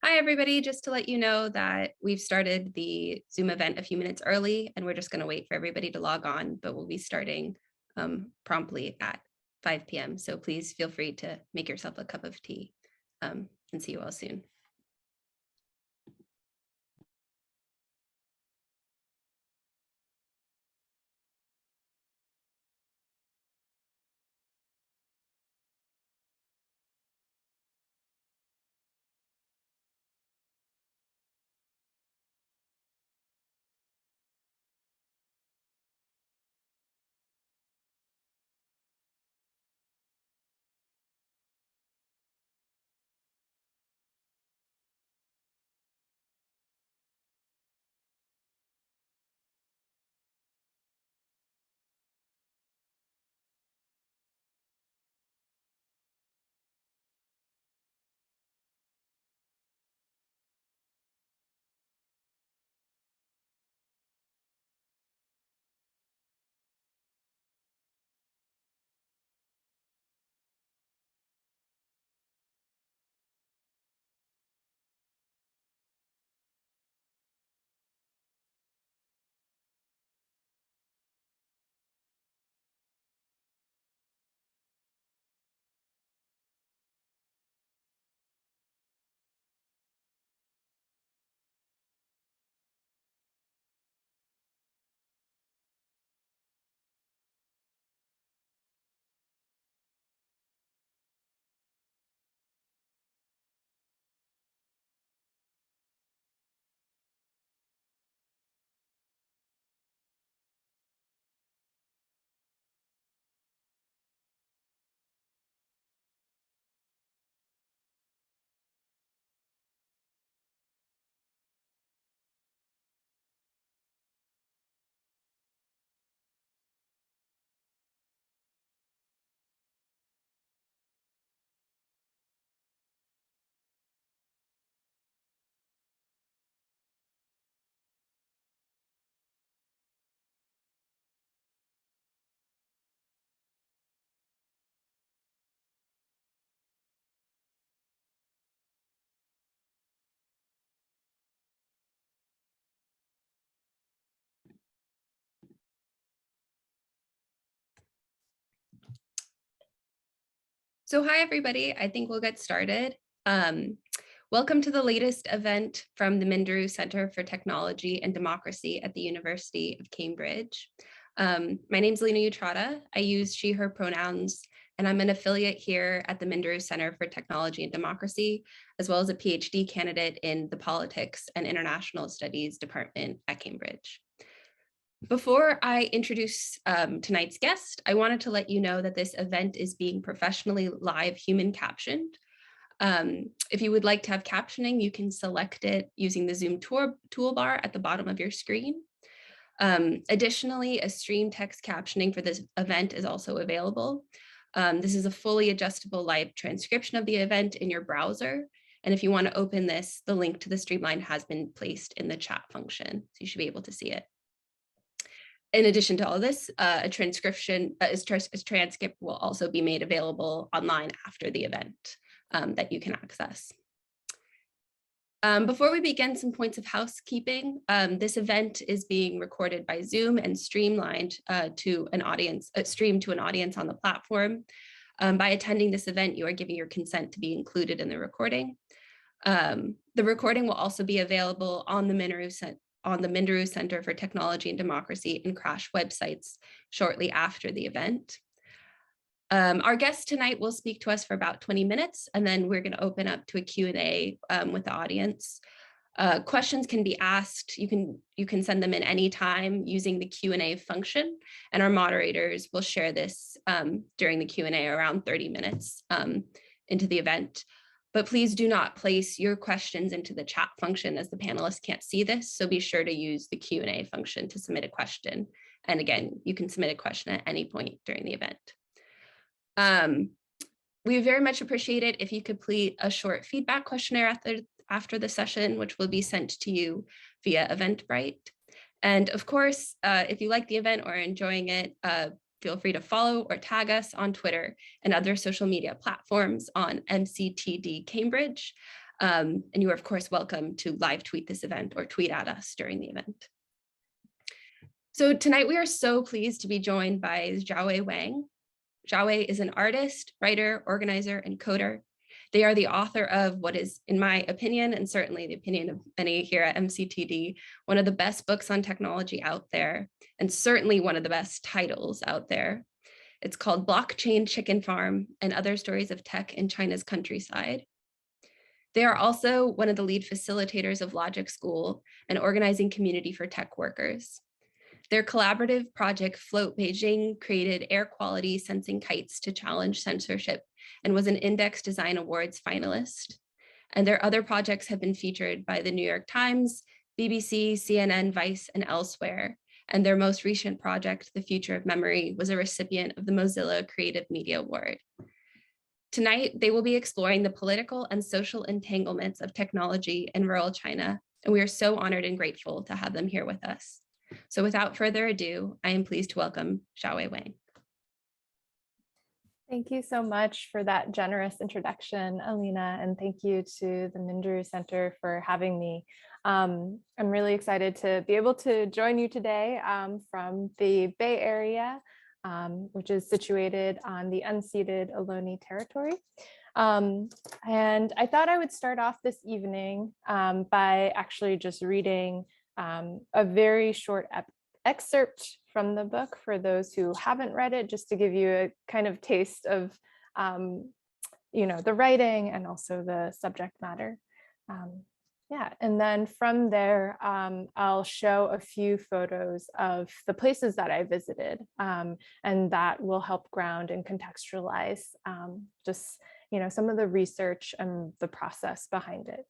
Hi, everybody. Just to let you know that we've started the Zoom event a few minutes early, and we're just going to wait for everybody to log on, but we'll be starting promptly at 5 p.m. So please feel free to make yourself a cup of tea and see you all soon. So hi, everybody. I think we'll get started. Welcome to the latest event from the Minderoo Centre for Technology and Democracy at the University of Cambridge. My name is Alina Utrata. I use she, her pronouns, and I'm an affiliate here at the Minderoo Centre for Technology and Democracy, as well as a PhD candidate in the Politics and International Studies Department at Cambridge. Before I introduce tonight's guest, I wanted to let you know that this event is being professionally live human captioned. If you would like to have captioning, you can select it using the Zoom toolbar at the bottom of your screen. Additionally, a stream text captioning for this event is also available. This is a fully adjustable live transcription of the event in your browser. And if you want to open this, the link to the streamline has been placed in the chat function, so you should be able to see it. In addition to all of this, a transcript will also be made available online after the event that you can access. Before we begin, some points of housekeeping. This event is being recorded by Zoom and streamed to an audience on the platform. By attending this event, you are giving your consent to be included in the recording. The recording will also be available on the Minderoo Centre for Technology and Democracy and CRASSH websites shortly after the event. Our guest tonight will speak to us for about 20 minutes, and then we're going to open up to a Q&A with the audience. Questions can be asked. You can send them in any time using the Q&A function, and our moderators will share this during the Q&A around 30 minutes into the event. But please do not place your questions into the chat function, as the panelists can't see this. So be sure to use the Q&A function to submit a question. And again, you can submit a question at any point during the event. We very much appreciate it if you could complete a short feedback questionnaire after the session, which will be sent to you via Eventbrite. And of course, if you like the event or are enjoying it, feel free to follow or tag us on Twitter and other social media platforms on MCTD Cambridge. And you are, of course, welcome to live tweet this event or tweet at us during the event. So tonight we are so pleased to be joined by Xiaowei Wang. Xiaowei is an artist, writer, organizer, and coder. They are the author of what is, in my opinion, and certainly the opinion of many here at MCTD, one of the best books on technology out there, and certainly one of the best titles out there. It's called Blockchain Chicken Farm and Other Stories of Tech in China's Countryside. They are also one of the lead facilitators of Logic School, an organizing community for tech workers. Their collaborative project, FLOAT Beijing, created air quality sensing kites to challenge censorship and was an Index Design Awards finalist. And their other projects have been featured by the New York Times, BBC, CNN, Vice, and elsewhere. And their most recent project, The Future of Memory, was a recipient of the Mozilla Creative Media Award. Tonight, they will be exploring the political and social entanglements of technology in rural China, and we are so honored and grateful to have them here with us. So without further ado, I am pleased to welcome Xiaowei Wang. Thank you so much for that generous introduction, Alina, and thank you to the Minderoo Centre for having me. I'm really excited to be able to join you today from the Bay Area, which is situated on the unceded Ohlone territory. And I thought I would start off this evening by actually just reading a very short excerpt from the book for those who haven't read it, just to give you a kind of taste of, the writing and also the subject matter. And then from there, I'll show a few photos of the places that I visited, and that will help ground and contextualize some of the research and the process behind it.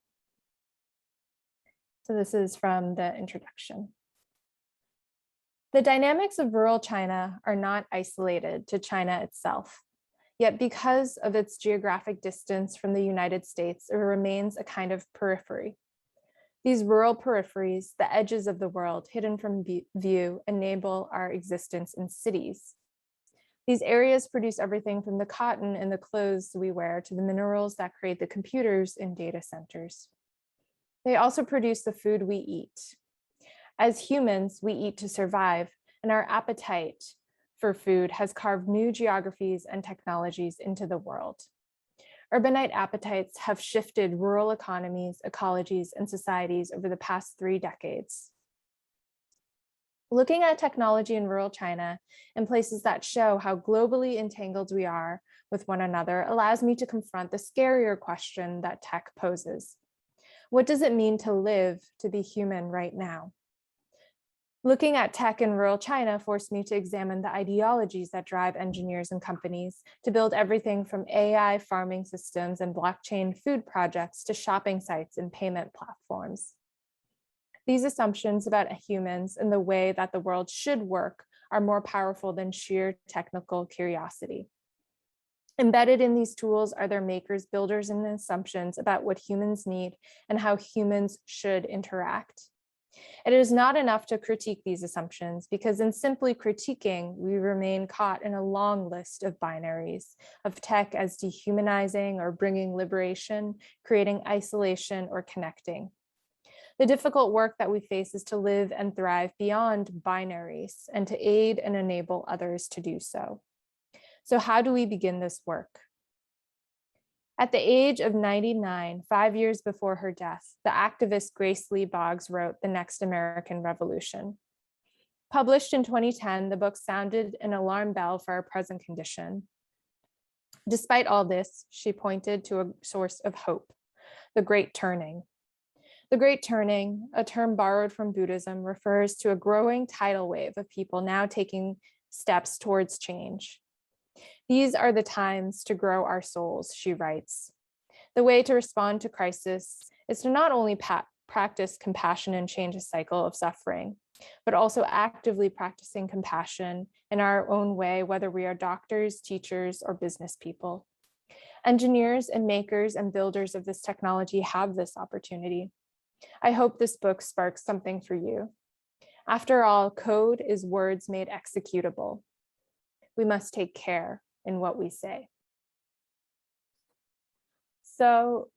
So this is from the introduction. The dynamics of rural China are not isolated to China itself. Yet because of its geographic distance from the United States, it remains a kind of periphery. These rural peripheries, the edges of the world hidden from view, enable our existence in cities. These areas produce everything from the cotton and the clothes we wear to the minerals that create the computers in data centers. They also produce the food we eat. As humans, we eat to survive, and our appetite for food has carved new geographies and technologies into the world. Urbanite appetites have shifted rural economies, ecologies, and societies over the past 3 decades. Looking at technology in rural China and places that show how globally entangled we are with one another allows me to confront the scarier question that tech poses. What does it mean to live, to be human right now? Looking at tech in rural China forced me to examine the ideologies that drive engineers and companies to build everything from AI farming systems and blockchain food projects to shopping sites and payment platforms. These assumptions about humans and the way that the world should work are more powerful than sheer technical curiosity. Embedded in these tools are their makers, builders, and assumptions about what humans need and how humans should interact. It is not enough to critique these assumptions because in simply critiquing, we remain caught in a long list of binaries of tech as dehumanizing or bringing liberation, creating isolation, or connecting. The difficult work that we face is to live and thrive beyond binaries and to aid and enable others to do so. So how do we begin this work? At the age of 99, 5 years before her death, the activist Grace Lee Boggs wrote The Next American Revolution. Published in 2010, the book sounded an alarm bell for our present condition. Despite all this, she pointed to a source of hope, the Great Turning. The Great Turning, a term borrowed from Buddhism, refers to a growing tidal wave of people now taking steps towards change. These are the times to grow our souls, she writes. The way to respond to crisis is to not only practice compassion and change a cycle of suffering, but also actively practicing compassion in our own way, whether we are doctors, teachers, or business people. Engineers and makers and builders of this technology have this opportunity. I hope this book sparks something for you. After all, code is words made executable. We must take care in what we say. So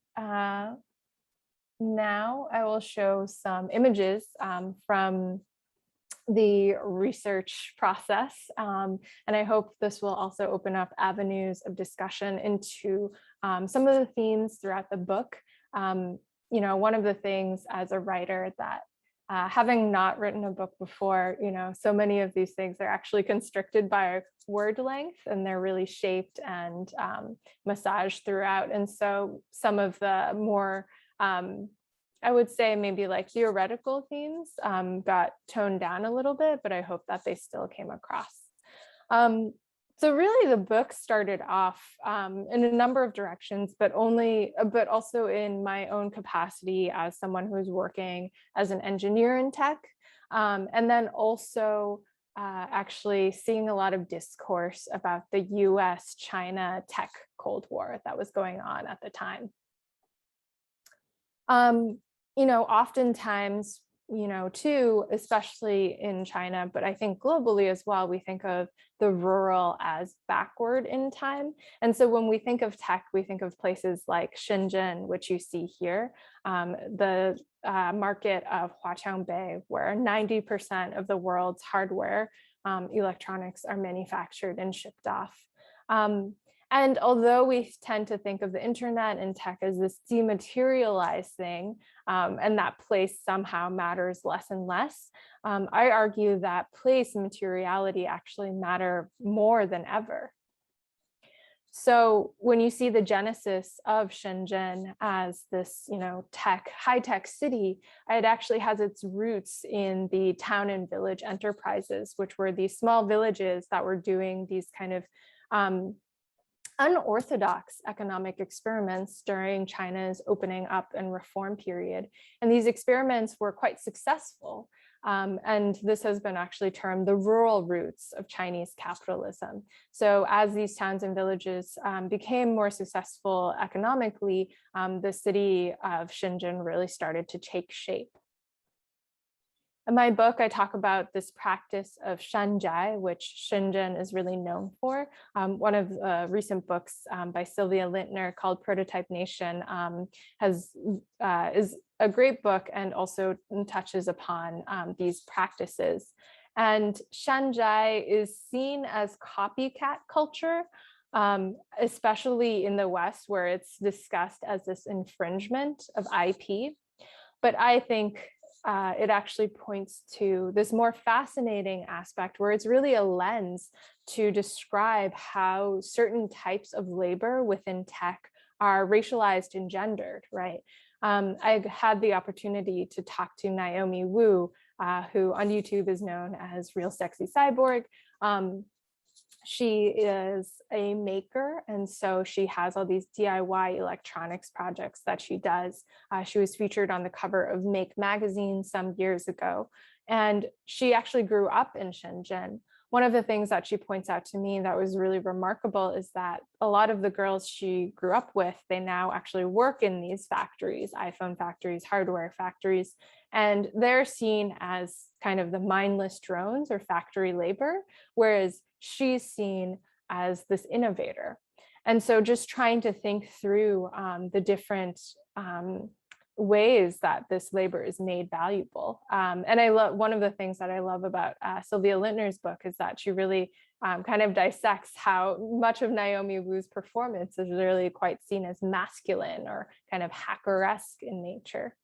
Now I will show some images from the research process. And I hope this will also open up avenues of discussion into some of the themes throughout the book. One of the things as a writer that having not written a book before, so many of these things are actually constricted by word length, and they're really shaped and massaged throughout. And so some of the more I would say maybe like theoretical themes got toned down a little bit, but I hope that they still came across. So really the book started off in a number of directions, but also in my own capacity as someone who's working as an engineer in tech. And then also actually seeing a lot of discourse about the US-China tech Cold War that was going on at the time. Oftentimes, too, especially in China, but I think globally as well, we think of the rural as backward in time. And so when we think of tech, we think of places like Shenzhen, which you see here, the market of Huaqiangbei, where 90% of the world's hardware electronics are manufactured and shipped off. And although we tend to think of the internet and tech as this dematerialized thing, and that place somehow matters less and less, I argue that place and materiality actually matter more than ever. So when you see the genesis of Shenzhen as this, high-tech city, it actually has its roots in the town and village enterprises, which were these small villages that were doing these kind of unorthodox economic experiments during China's opening up and reform period. And these experiments were quite successful. And this has been actually termed the rural roots of Chinese capitalism. So as these towns and villages became more successful economically, the city of Shenzhen really started to take shape. In my book, I talk about this practice of shanzhai, which Shenzhen is really known for. One of the recent books by Sylvia Lintner called Prototype Nation is a great book and also touches upon these practices. And shanzhai is seen as copycat culture, especially in the West, where it's discussed as this infringement of IP. But I think it actually points to this more fascinating aspect where it's really a lens to describe how certain types of labor within tech are racialized and gendered, right? I had the opportunity to talk to Naomi Wu, who on YouTube is known as Real Sexy Cyborg. She is a maker, and so she has all these DIY electronics projects that she does. She was featured on the cover of Make magazine some years ago, and she actually grew up in Shenzhen. One of the things that she points out to me that was really remarkable is that a lot of the girls she grew up with, they now actually work in these factories, iPhone factories, hardware factories, and they're seen as kind of the mindless drones or factory labor, whereas she's seen as this innovator. And so just trying to think through the different ways that this labor is made valuable. And I love, one of the things that I love about Sylvia Lintner's book is that she really kind of dissects how much of Naomi Wu's performance is really quite seen as masculine or kind of hacker-esque in nature.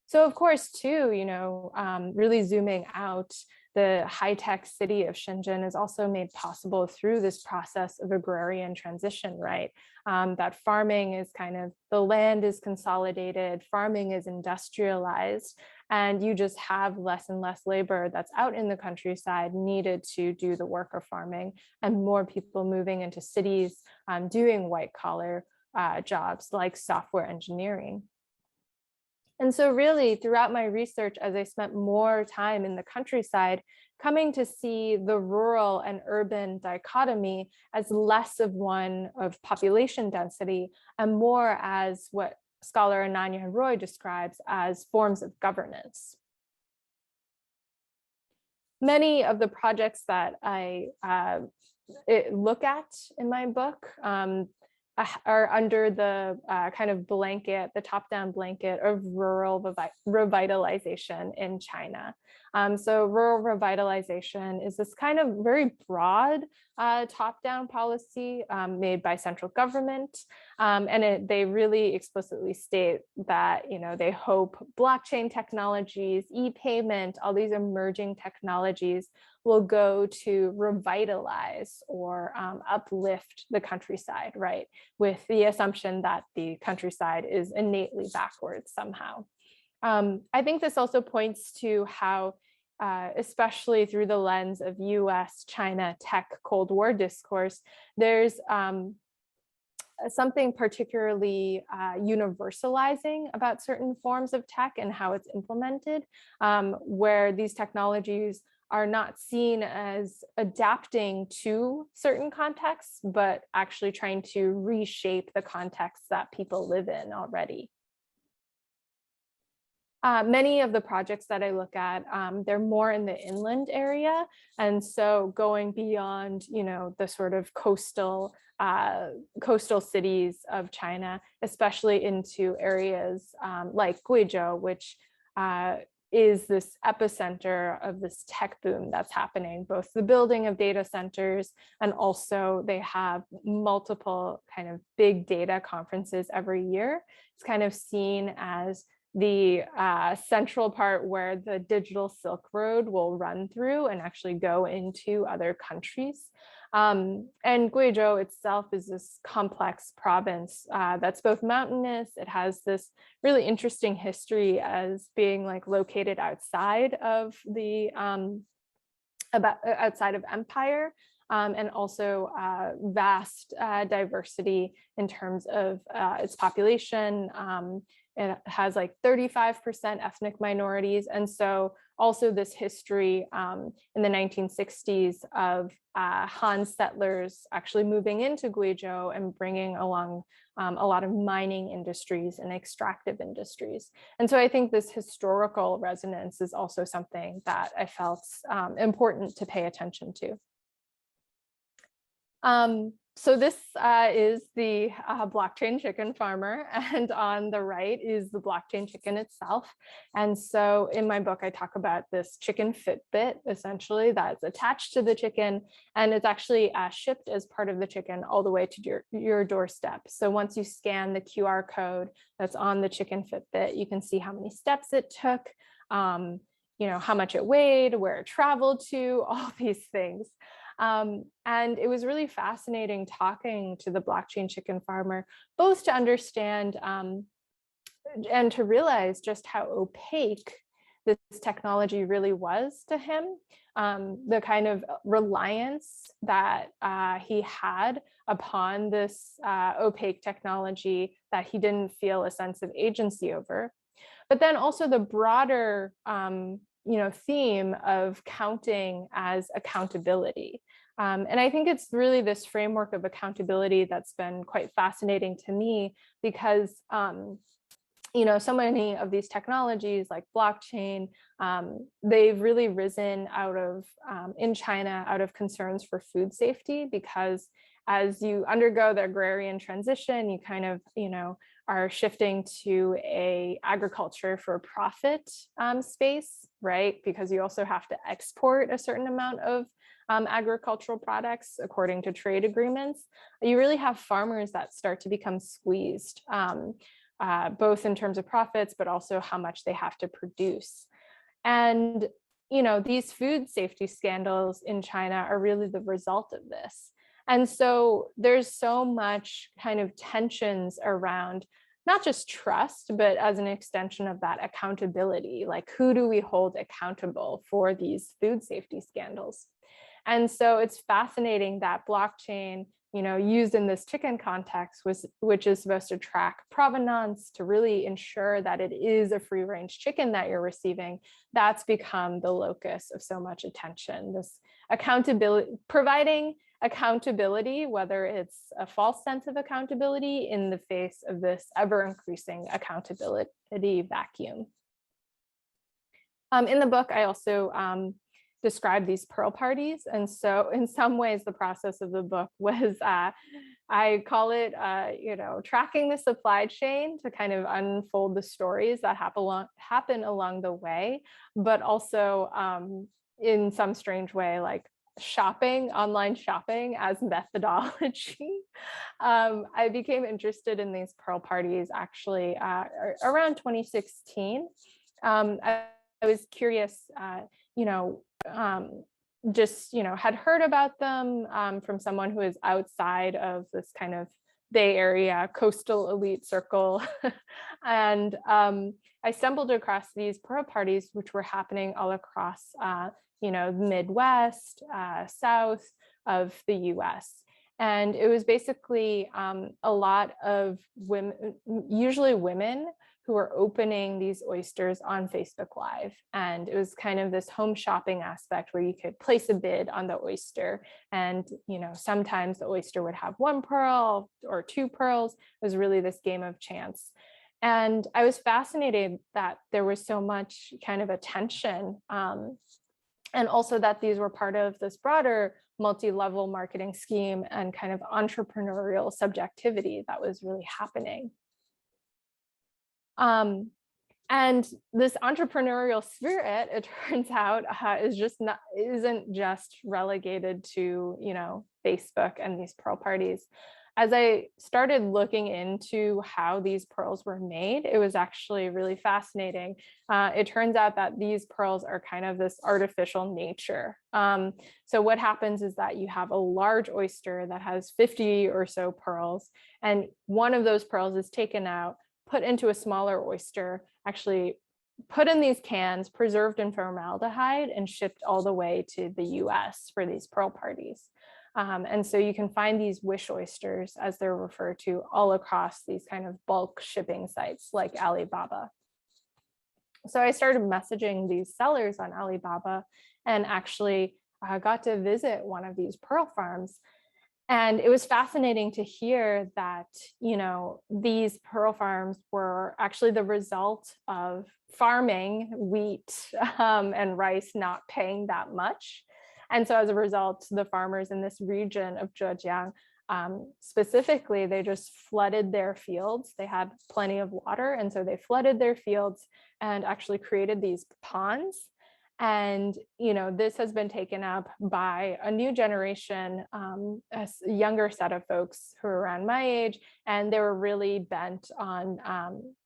So of course, too, really zooming out, the high-tech city of Shenzhen is also made possible through this process of agrarian transition, right? That farming is the land is consolidated, farming is industrialized, and you just have less and less labor that's out in the countryside needed to do the work of farming, and more people moving into cities doing white-collar jobs like software engineering. And so really throughout my research, as I spent more time in the countryside, coming to see the rural and urban dichotomy as less of one of population density and more as what scholar Ananya Roy describes as forms of governance. Many of the projects that I look at in my book are under the kind of blanket, the top-down blanket of rural revitalization in China. So rural revitalization is this kind of very broad top-down policy made by central government. And they really explicitly state that, they hope blockchain technologies, e-payment, all these emerging technologies will go to revitalize or uplift the countryside, right? With the assumption that the countryside is innately backwards somehow. I think this also points to how, especially through the lens of US, China, tech, Cold War discourse, there's something particularly universalizing about certain forms of tech and how it's implemented, where these technologies are not seen as adapting to certain contexts, but actually trying to reshape the contexts that people live in already. Many of the projects that I look at, they're more in the inland area. And so going beyond, the sort of coastal cities of China, especially into areas like Guizhou, which is this epicenter of this tech boom that's happening, both the building of data centers, and also they have multiple kind of big data conferences every year. It's kind of seen as the central part where the digital Silk Road will run through and actually go into other countries. And Guizhou itself is this complex province that's both mountainous. It has this really interesting history as being like located outside of the outside of empire, and also vast diversity in terms of its population. It has like 35% ethnic minorities. And so also this history in the 1960s of Han settlers actually moving into Guizhou and bringing along a lot of mining industries and extractive industries. And so I think this historical resonance is also something that I felt important to pay attention to. So this is the blockchain chicken farmer, and on the right is the blockchain chicken itself. And so in my book, I talk about this chicken Fitbit, essentially, that's attached to the chicken, and it's actually shipped as part of the chicken all the way to your doorstep. So once you scan the QR code that's on the chicken Fitbit, you can see how many steps it took, how much it weighed, where it traveled to, all these things. And it was really fascinating talking to the blockchain chicken farmer, both to understand and to realize just how opaque this technology really was to him, the kind of reliance that he had upon this opaque technology that he didn't feel a sense of agency over. But then also the broader theme of counting as accountability. And I think it's really this framework of accountability that's been quite fascinating to me, because so many of these technologies like blockchain, they've really risen out of in China out of concerns for food safety, because as you undergo the agrarian transition, you kind of are shifting to a agriculture for profit space, right? Because you also have to export a certain amount of agricultural products according to trade agreements. You really have farmers that start to become squeezed, both in terms of profits, but also how much they have to produce. And these food safety scandals in China are really the result of this. And so there's so much kind of tensions around not just trust, but as an extension of that, accountability. Like, who do we hold accountable for these food safety scandals? And so it's fascinating that blockchain, used in this chicken context, which is supposed to track provenance to really ensure that it is a free-range chicken that you're receiving, that's become the locus of so much attention. This accountability, providing accountability, whether it's a false sense of accountability in the face of this ever-increasing accountability vacuum. In the book, I also describe these pearl parties. And so in some ways, the process of the book was, I call it, tracking the supply chain to kind of unfold the stories that happen along the way, but also in some strange way, like online shopping as methodology. I became interested in these pearl parties actually around 2016. I was curious, had heard about them from someone who is outside of this kind of Bay Area coastal elite circle. And I stumbled across these pearl parties, which were happening all across, the Midwest, south of the US. And it was basically a lot of women, usually women, who were opening these oysters on Facebook Live. And it was kind of this home shopping aspect where you could place a bid on the oyster. And, sometimes the oyster would have 1 pearl or 2 pearls. It was really this game of chance. And I was fascinated that there was so much kind of attention, and also that these were part of this broader multi-level marketing scheme and kind of entrepreneurial subjectivity that was really happening. And this entrepreneurial spirit, it turns out, isn't just relegated to, Facebook and these pearl parties. As I started looking into how these pearls were made, it was actually really fascinating. It turns out that these pearls are kind of this artificial nature. So what happens is that you have a large oyster that has 50 or so pearls, and one of those pearls is taken out, put into a smaller oyster, actually put in these cans, preserved in formaldehyde, and shipped all the way to the US for these pearl parties. And so you can find these wish oysters, as they're referred to, all across these kind of bulk shipping sites like Alibaba. So I started messaging these sellers on Alibaba and actually got to visit one of these pearl farms. And it was fascinating to hear that, these pearl farms were actually the result of farming wheat and rice not paying that much. And so as a result, the farmers in this region of Zhejiang, specifically, they just flooded their fields. They had plenty of water, and so they flooded their fields and actually created these ponds. And, this has been taken up by a new generation, a younger set of folks who are around my age, and they were really bent on,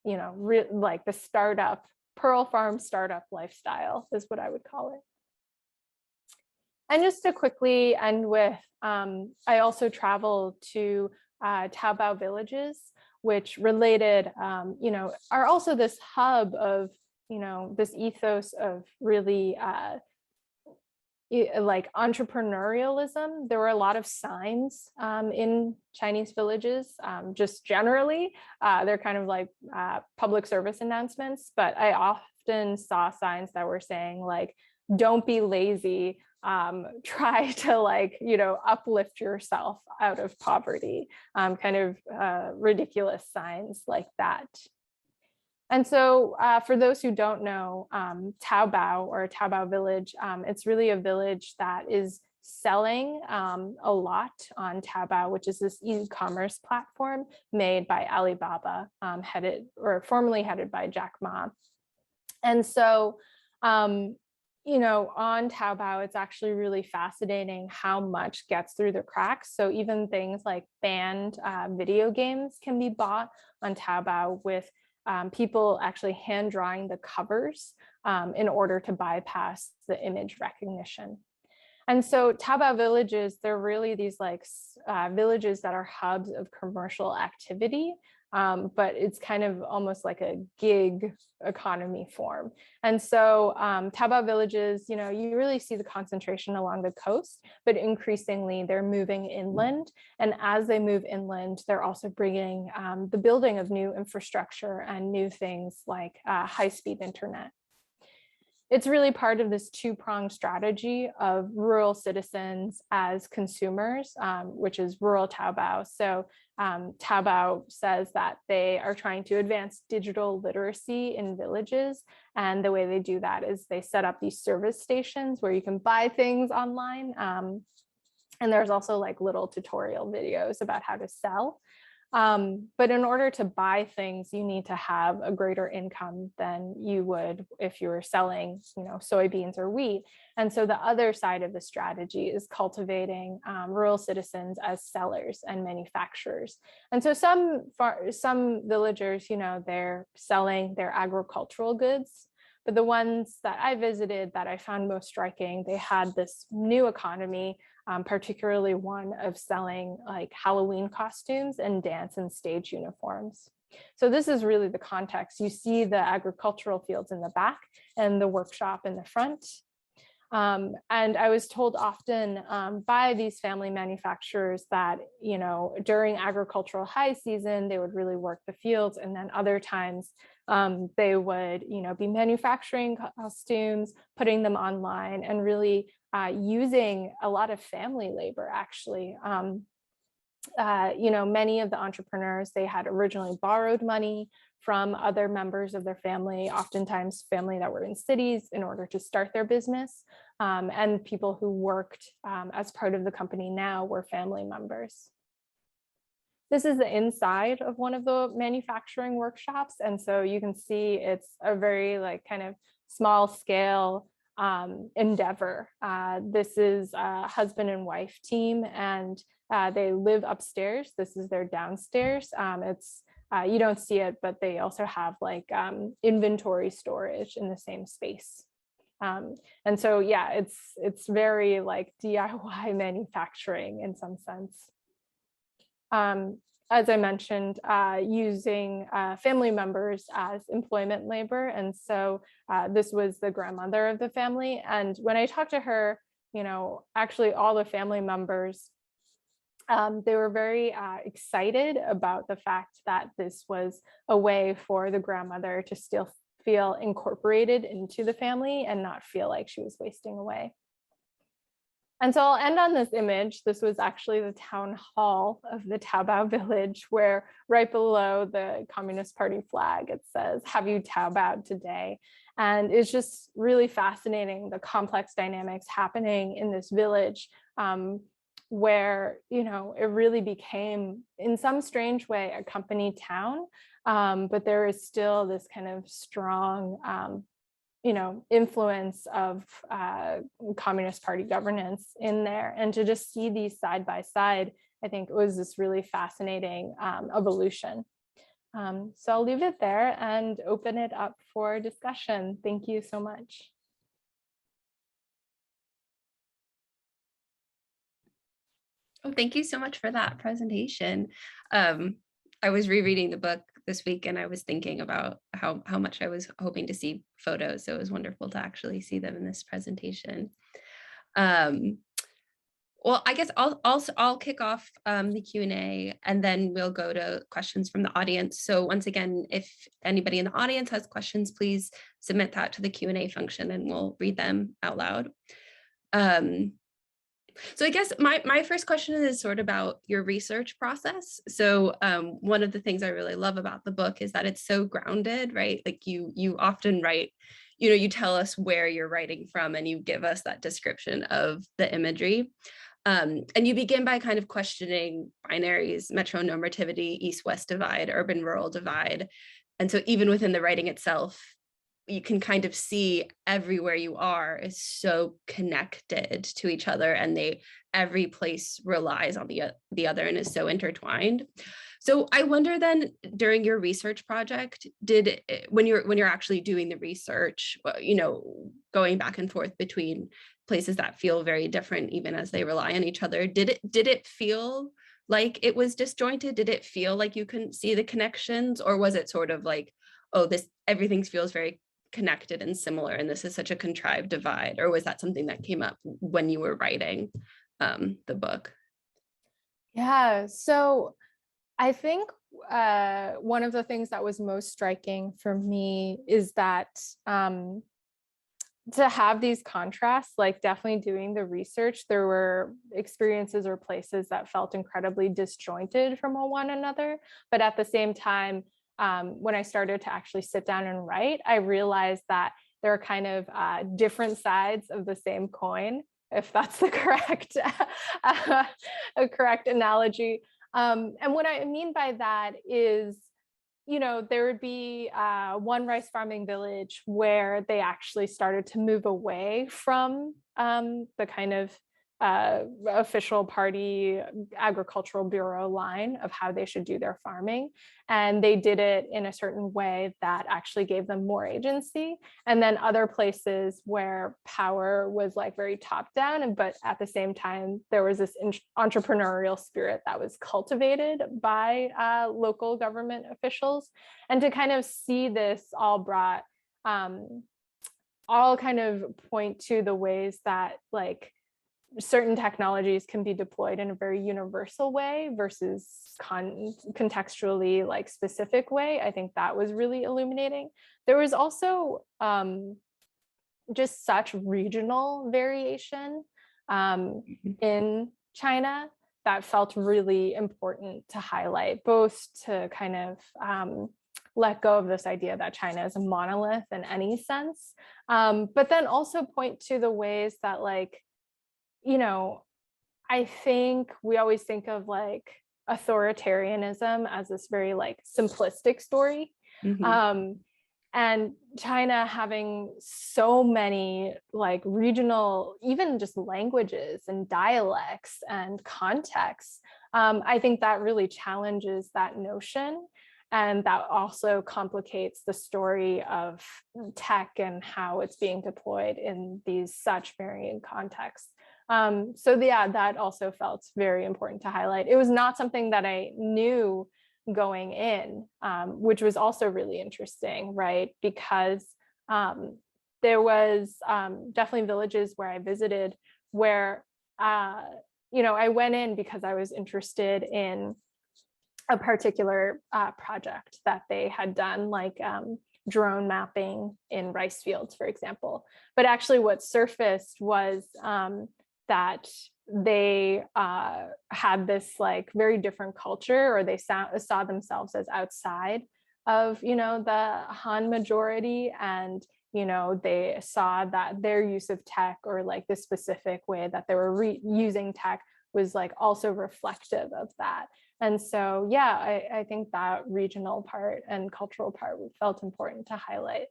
like the pearl farm startup lifestyle is what I would call it. And just to quickly end with, I also traveled to Taobao Villages, which related, are also this hub of, this ethos of really like entrepreneurialism. There were a lot of signs in Chinese villages, just generally. They're kind of like public service announcements, but I often saw signs that were saying like, don't be lazy, try to uplift yourself out of poverty, kind of ridiculous signs like that. And so for those who don't know, Taobao or Taobao Village, it's really a village that is selling a lot on Taobao, which is this e-commerce platform made by Alibaba, formerly headed by Jack Ma. And so, on Taobao, it's actually really fascinating how much gets through the cracks. So even things like banned video games can be bought on Taobao with people actually hand drawing the covers in order to bypass the image recognition. And so Taobao Villages, they're really these villages that are hubs of commercial activity, but it's kind of almost like a gig economy form. And so Taobao Villages, you really see the concentration along the coast, but increasingly they're moving inland. And as they move inland, they're also bringing the building of new infrastructure and new things like high-speed internet. it's really part of this two-pronged strategy of rural citizens as consumers, which is rural Taobao. So Taobao says that they are trying to advance digital literacy in villages. And the way they do that is they set up these service stations where you can buy things online. And there's also like little tutorial videos about how to sell. But in order to buy things, you need to have a greater income than you would if you were selling, soybeans or wheat. And so the other side of the strategy is cultivating rural citizens as sellers and manufacturers. And so some villagers, they're selling their agricultural goods. But the ones that I visited that I found most striking, they had this new economy, particularly one of selling like Halloween costumes and dance and stage uniforms. So this is really the context. You see the agricultural fields in the back and the workshop in the front. And I was told often by these family manufacturers that, during agricultural high season, they would really work the fields. And then other times they would, be manufacturing costumes, putting them online and really using a lot of family labor, actually. Many of the entrepreneurs, they had originally borrowed money from other members of their family, oftentimes family that were in cities, in order to start their business. And people who worked as part of the company now were family members. This is the inside of one of the manufacturing workshops. And so you can see it's a very kind of small scale endeavor. This is a husband and wife team, and they live upstairs. This is their downstairs. You don't see it, but they also have inventory storage in the same space. And so, yeah, it's very DIY manufacturing in some sense. As I mentioned, using family members as employment labor. And so this was the grandmother of the family. And when I talked to her, actually all the family members, they were very excited about the fact that this was a way for the grandmother to still feel incorporated into the family and not feel like she was wasting away. And so I'll end on this image. This was actually the town hall of the Taobao Village, where right below the Communist Party flag, it says, "Have you Taobaoed today?" And it's just really fascinating, the complex dynamics happening in this village, where, it really became, in some strange way, a company town. But there is still this kind of strong influence of Communist Party governance in there. And to just see these side by side, I think it was this really fascinating evolution. So I'll leave it there and open it up for discussion. Thank you so much. Oh, thank you so much for that presentation. I was rereading the book this week and I was thinking about how much I was hoping to see photos. So it was wonderful to actually see them in this presentation. Well, I guess I'll kick off the Q&A and then we'll go to questions from the audience. So once again, if anybody in the audience has questions, please submit that to the Q&A function and we'll read them out loud. So I guess my first question is sort of about your research process. So one of the things I really love about the book is that it's so grounded, right? Like you often write, you tell us where you're writing from and you give us that description of the imagery. And you begin by kind of questioning binaries, metronormativity, east-west divide, urban-rural divide. And so even within the writing itself, you can kind of see everywhere you are is so connected to each other, and every place relies on the other and is so intertwined. So I wonder then, during your research project, when you're actually doing the research, going back and forth between places that feel very different, even as they rely on each other, did it feel like it was disjointed? Did it feel like you couldn't see the connections, or was it sort of like, oh, everything feels very connected and similar, and this is such a contrived divide? Or was that something that came up when you were writing the book? Yeah, so I think one of the things that was most striking for me is that to have these contrasts, like definitely doing the research, there were experiences or places that felt incredibly disjointed from one another. But at the same time, when I started to actually sit down and write, I realized that there are kind of different sides of the same coin, if that's the correct, a correct analogy. And what I mean by that is, there would be one rice farming village where they actually started to move away from the kind of official party agricultural bureau line of how they should do their farming. And they did it in a certain way that actually gave them more agency. And then other places where power was like very top down, but at the same time, there was this entrepreneurial spirit that was cultivated by local government officials. And to kind of see this all brought, all kind of point to the ways that like certain technologies can be deployed in a very universal way versus contextually like specific way. I think that was really illuminating. There was also just such regional variation in China that felt really important to highlight, both to kind of let go of this idea that China is a monolith in any sense, but then also point to the ways that like, I think we always think of like authoritarianism as this very like simplistic story. And China having so many like regional, even just languages and dialects and contexts, I think that really challenges that notion. And that also complicates the story of tech and how it's being deployed in these such varying contexts. So yeah, that also felt very important to highlight. It was not something that I knew going in, which was also really interesting, right? Because there was definitely villages where I visited where, I went in because I was interested in a particular project that they had done, like drone mapping in rice fields, for example. But actually what surfaced was that they had this like very different culture, or they saw themselves as outside of, the Han majority. And, they saw that their use of tech, or like the specific way that they were using tech, was like also reflective of that. And so, yeah, I think that regional part and cultural part felt important to highlight.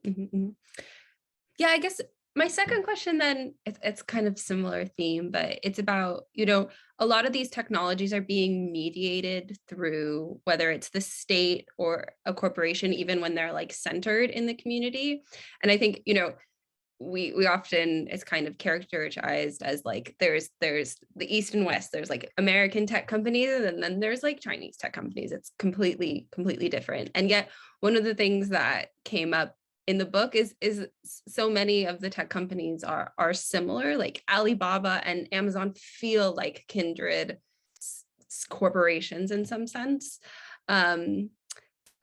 Yeah, I guess my second question then, it's kind of similar theme, but it's about, a lot of these technologies are being mediated through whether it's the state or a corporation, even when they're like centered in the community. And I think, we often, it's kind of characterized as like there's the East and West, there's like American tech companies, and then there's like Chinese tech companies. It's completely different. And yet one of the things that came up in the book is so many of the tech companies are similar. Like Alibaba and Amazon feel like kindred corporations in some sense.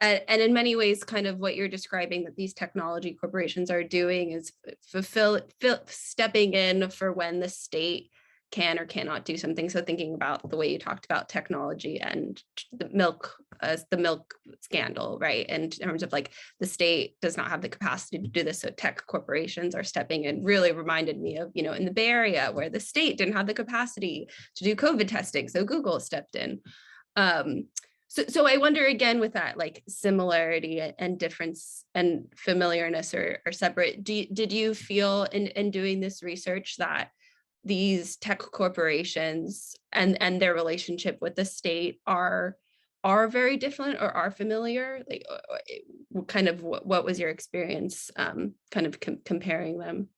And in many ways, kind of what you're describing that these technology corporations are doing is stepping in for when the state can or cannot do something. So thinking about the way you talked about technology and the milk scandal, right? And in terms of like the state does not have the capacity to do this, so tech corporations are stepping in. Really reminded me of, in the Bay Area where the state didn't have the capacity to do COVID testing, so Google stepped in. So I wonder again with that like similarity and difference and familiarness are separate. Did you feel in doing this research that these tech corporations and their relationship with the state are very different or are familiar? Like kind of what was your experience kind of comparing them?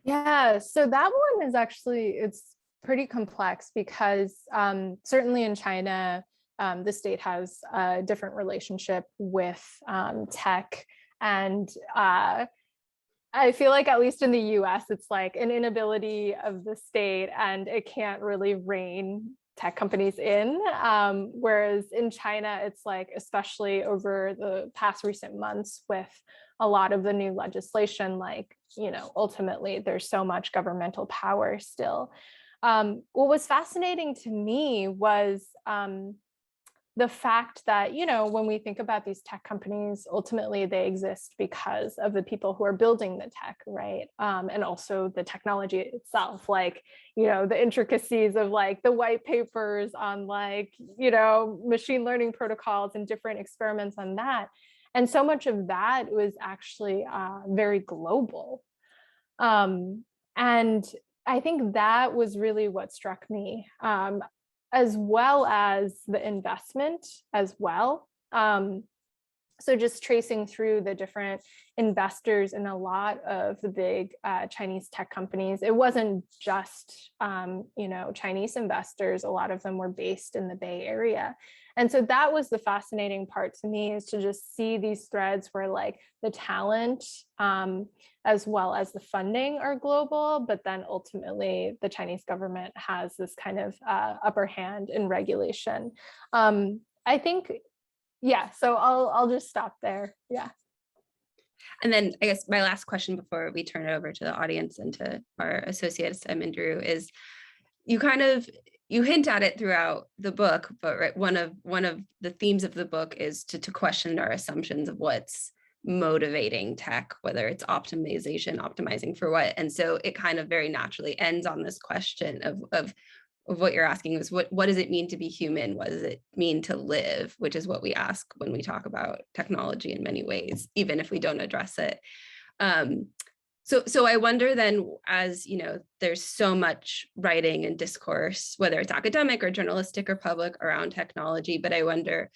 Yeah, so that one is actually, it's pretty complex because certainly in China, the state has a different relationship with tech. And I feel like at least in the US, it's like an inability of the state, and it can't really rein tech companies in, whereas in China, it's like, especially over the past recent months with a lot of the new legislation, like, ultimately there's so much governmental power still. What was fascinating to me was the fact that, when we think about these tech companies, ultimately they exist because of the people who are building the tech, right? And also the technology itself, like, the intricacies of like the white papers on like, machine learning protocols and different experiments on that. And so much of that was actually very global. And I think that was really what struck me. As well as the investment as well. So just tracing through the different investors in a lot of the big Chinese tech companies, it wasn't just Chinese investors. A lot of them were based in the Bay Area. And so that was the fascinating part to me, is to just see these threads where like the talent as well as the funding are global, but then ultimately the Chinese government has this kind of upper hand in regulation. I think, yeah, so I'll just stop there. Yeah. And then I guess my last question before we turn it over to the audience and to our associates at Minderoo is, you hint at it throughout the book, but right, one of the themes of the book is to question our assumptions of what's motivating tech, whether it's optimizing for what. And so it kind of very naturally ends on this question of what you're asking is what does it mean to be human? What does it mean to live? Which is what we ask when we talk about technology in many ways, even if we don't address it. So I wonder then, as there's so much writing and discourse, whether it's academic or journalistic or public, around technology, but I wonder,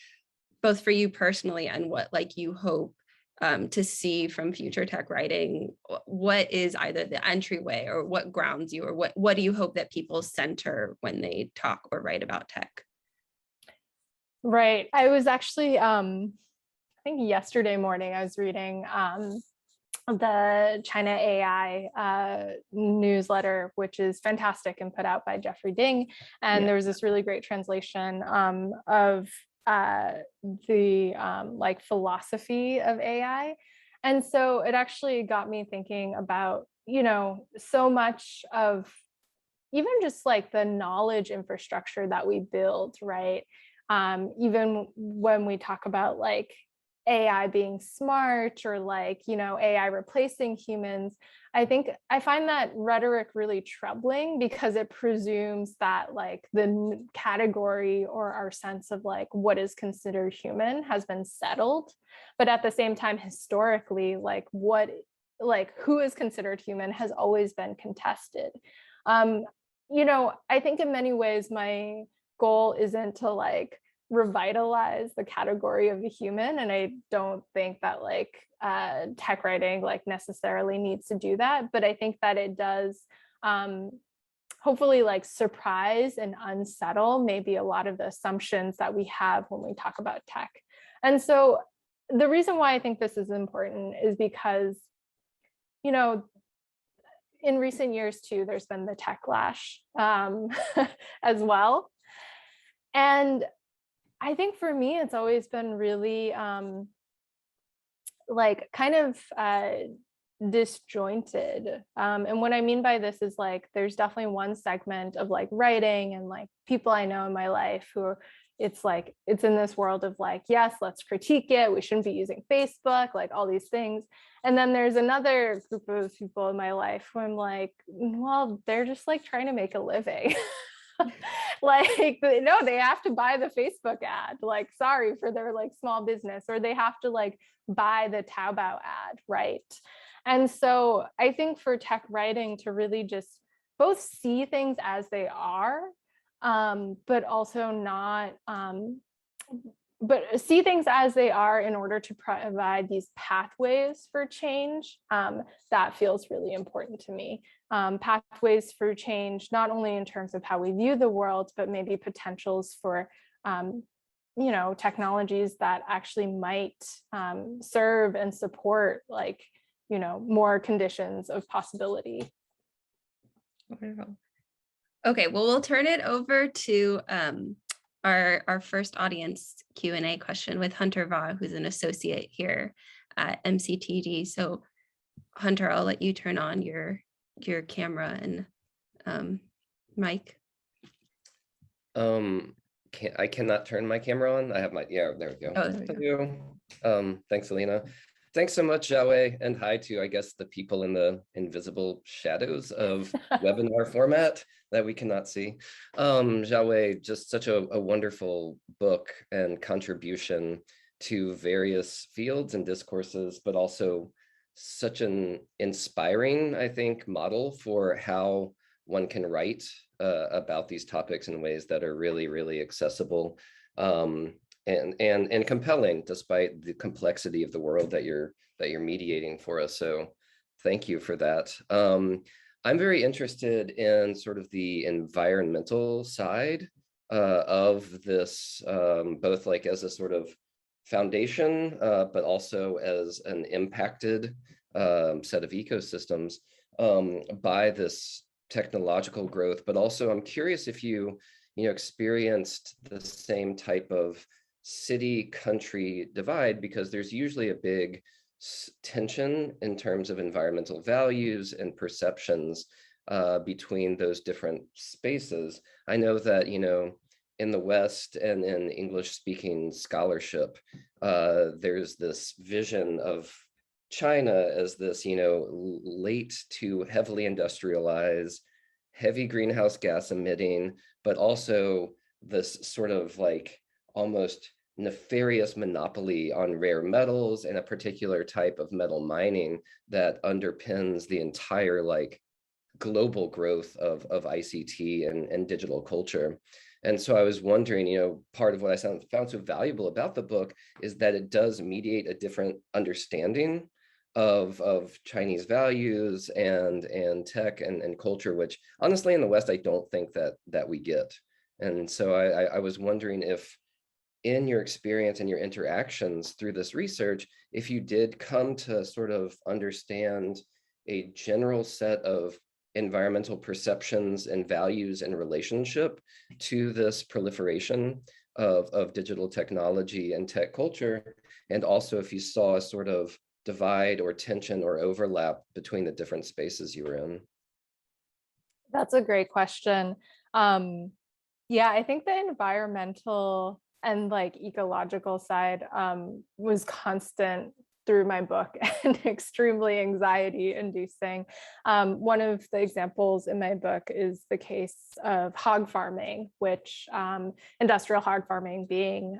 both for you personally and what like you hope to see from future tech writing, what is either the entryway or what grounds you, or what do you hope that people center when they talk or write about tech? Right. I was actually, I think yesterday morning, I was reading the China AI newsletter, which is fantastic and put out by Jeffrey Ding. And there was this really great translation of the like philosophy of AI. And so it actually got me thinking about, so much of even just like the knowledge infrastructure that we build, right? Even when we talk about like AI being smart, or like, AI replacing humans, I find that rhetoric really troubling, because it presumes that like the category or our sense of like what is considered human has been settled. But at the same time, historically, like who is considered human has always been contested. I think in many ways, my goal isn't to like revitalize the category of the human, and I don't think that like tech writing like necessarily needs to do that, but I think that it does hopefully like surprise and unsettle maybe a lot of the assumptions that we have when we talk about tech. And so the reason why I think this is important is because in recent years too, there's been the techlash as well. And I think for me, it's always been really like kind of disjointed. And what I mean by this is like, there's definitely one segment of like writing and like people I know in my life who it's like, it's in this world of like, yes, let's critique it. We shouldn't be using Facebook, like all these things. And then there's another group of people in my life who I'm like, well, they're just like trying to make a living. Like, no, they have to buy the Facebook ad, like, sorry for their like small business, or they have to like buy the Taobao ad, right? And so I think for tech writing to really just both see things as they are, but also not, but see things as they are in order to provide these pathways for change, that feels really important to me. Pathways for change, not only in terms of how we view the world, but maybe potentials for, technologies that actually might serve and support like, more conditions of possibility. Wonderful. Okay, well, we'll turn it over to our first audience Q&A question with Hunter Va, who's an associate here at MCTD. So Hunter, I'll let you turn on your camera and mic. I cannot turn my camera on. I have my, yeah, there we go. Oh, there we go. Thanks, Alina. Thanks so much, Xiaowei, and hi to, I guess, the people in the invisible shadows of webinar format that we cannot see. Xiaowei, just such a wonderful book and contribution to various fields and discourses, but also such an inspiring, I think, model for how one can write about these topics in ways that are really, really accessible and compelling, despite the complexity of the world that you're mediating for us. So thank you for that. I'm very interested in sort of the environmental side of this, both like as a sort of foundation, but also as an impacted set of ecosystems by this technological growth. But also I'm curious if you experienced the same type of city-country divide, because there's usually a big tension in terms of environmental values and perceptions between those different spaces. I know that, in the West and in English-speaking scholarship, there's this vision of China as this, late to heavily industrialized, heavy greenhouse gas emitting, but also this sort of like almost nefarious monopoly on rare metals and a particular type of metal mining that underpins the entire like global growth of ICT and digital culture. And so I was wondering, part of what I found so valuable about the book is that it does mediate a different understanding of Chinese values and tech and culture, which honestly in the West, I don't think that we get. And so I was wondering if in your experience and your interactions through this research, if you did come to sort of understand a general set of environmental perceptions and values and relationship to this proliferation of digital technology and tech culture, and also if you saw a sort of divide or tension or overlap between the different spaces you were in. That's a great question. Yeah, I think the environmental and like ecological side was constant through my book and extremely anxiety inducing. One of the examples in my book is the case of hog farming, which industrial hog farming being,